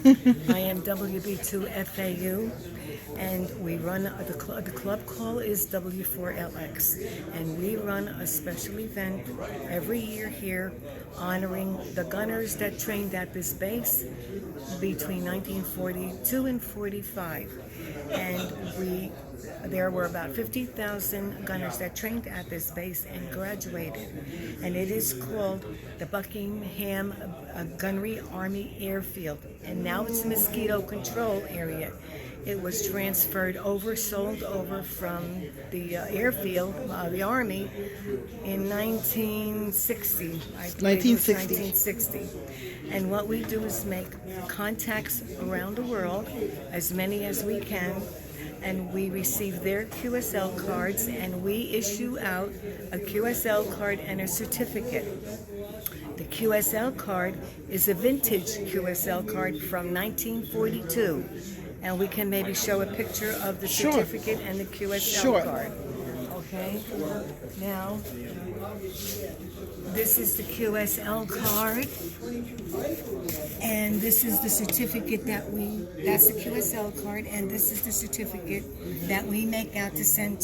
I am WB2FAU, and we run the club call is W4LX, and we run a special event every year here honoring the gunners that trained at this base between 1942 and 45. And there were about 50,000 gunners that trained at this base and graduated. And it is called the Buckingham Gunnery Army Airfield. And now it's a mosquito control area. It was transferred over, sold over from the airfield, the Army, in 1960. I believe it was 1960. And what we do is make contacts around the world, as many as we can, and we receive their QSL cards, and we issue out a QSL card and a certificate. The QSL card is a vintage QSL card from 1942, and we can maybe show a picture of the certificate and the QSL card. Okay, now this is the QSL card, and this is the certificate that's the QSL card, and this is the certificate that we make out to send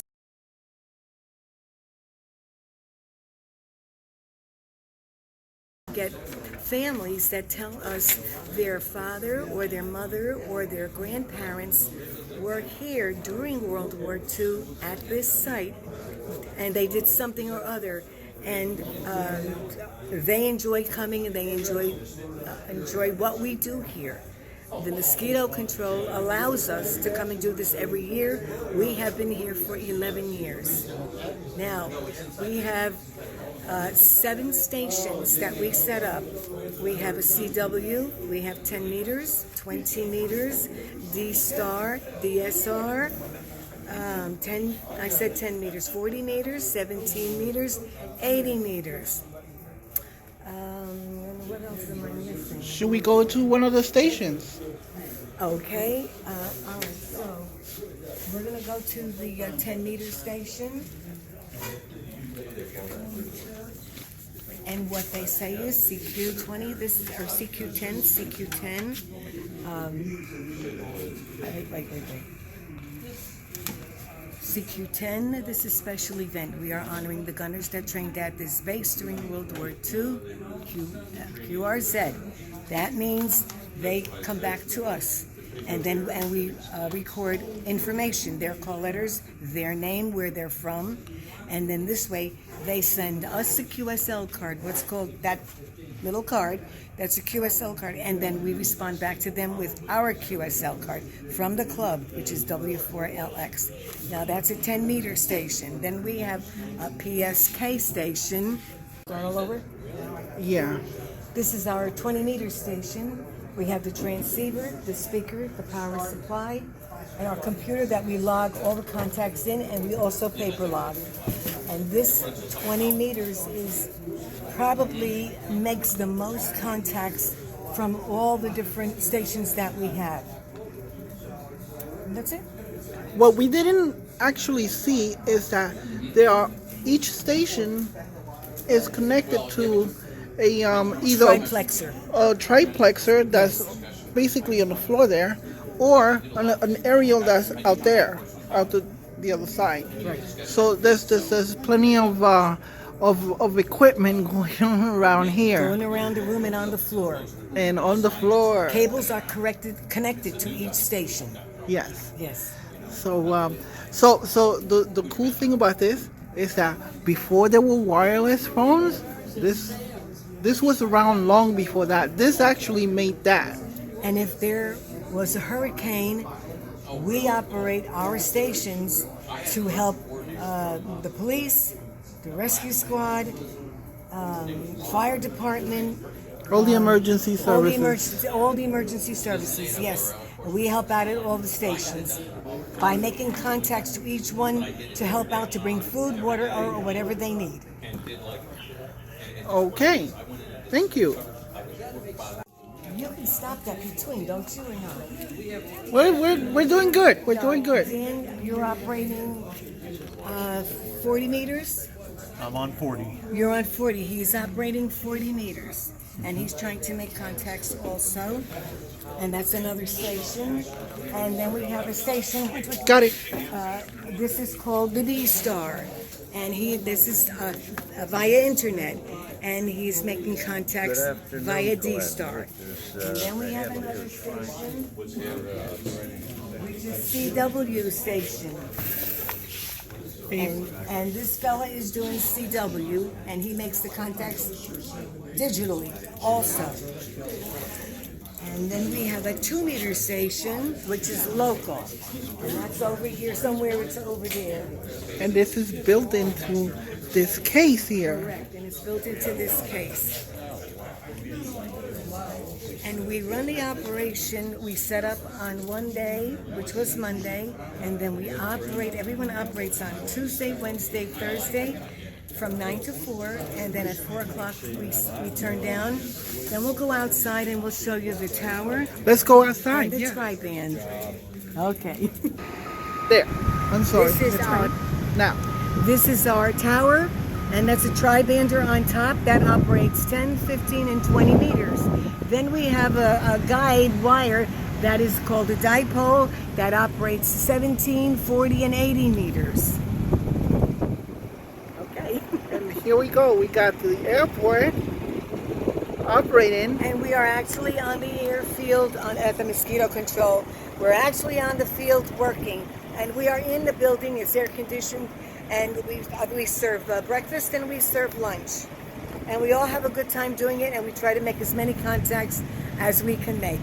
get families that tell us their father or their mother or their grandparents were here during World War II at this site, and they did something or other, and they enjoy coming, and they enjoy what we do here. The mosquito control allows us to come and do this every year. We have been here for 11 years. Now, we have 7 stations that we set up. We have a CW, we have 10 meters, 20 meters, D-Star, DSR, 10 meters, 40 meters, 17 meters, 80 meters. What else am I missing? Should we go to one of the stations? Okay, all right, so we're going to go to the 10-meter station. And what they say is CQ20, this is our CQ10, CQ10. Wait. CQ10, this is a special event. We are honoring the gunners that trained at this base during World War II, QRZ. That means they come back to us, and we record information, their call letters, their name, where they're from, and then this way they send us a QSL card, what's called that little card, that's a QSL card, and then we respond back to them with our QSL card from the club, which is W4LX. Now that's a 10-meter station. Then we have a PSK station. Start all over? Yeah. This is our 20-meter station. We have the transceiver, the speaker, the power supply, and our computer that we log all the contacts in, and we also paper log. And this 20 meters probably makes the most contacts from all the different stations that we have. And that's it. What we didn't actually see is that each station is connected to a either a triplexer that's basically on the floor there, or an aerial that's out there, out the other side. Right. So there's plenty of equipment going on around here. Going around the room and on the floor. And on the floor. Cables are connected to each station. Yes. Yes. So the cool thing about this is that before there were wireless phones, this was around long before that. This actually made that. And if there was a hurricane, we operate our stations to help the police, the rescue squad, fire department. All the emergency services. All the emergency services, yes. We help out at all the stations by making contacts to each one to help out to bring food, water, or whatever they need. Okay, thank you. You can stop that between, don't you, or not? We're doing good. We're doing good. Dan, you're operating 40 meters? I'm on 40. You're on 40. He's operating 40 meters. and he's trying to make contacts also. And that's another station. And then we have a station which Got it. this is called the D-Star, and this is via internet, and he's making contacts via D-Star. And then we have another station, which is CW station. And this fella is doing CW, and he makes the contacts digitally also. And then we have a 2-meter station, which is local. And that's over here, somewhere it's over there. And this is built into this case here. Correct, and it's built into this case. And we run the operation, we set up on one day, which was Monday, and then we operate, everyone operates on Tuesday, Wednesday, Thursday, from 9 to 4, and then at 4 o'clock we turn down. Then we'll go outside and we'll show you the tower. Let's go outside. And the tri-band. Okay. There. I'm sorry. This is our tower, and that's a tri-bander on top that operates 10, 15, and 20 meters. Then we have a guide wire that is called a dipole that operates 17, 40, and 80 meters. Okay. And here we go. We got the airport operating. And we are actually on the airfield at the mosquito control. We're actually on the field working, and we are in the building. It's air conditioned, and we serve breakfast and we serve lunch. And we all have a good time doing it, and we try to make as many contacts as we can make.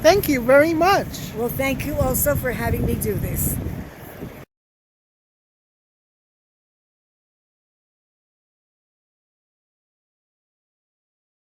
Thank you very much. Well, thank you also for having me do this.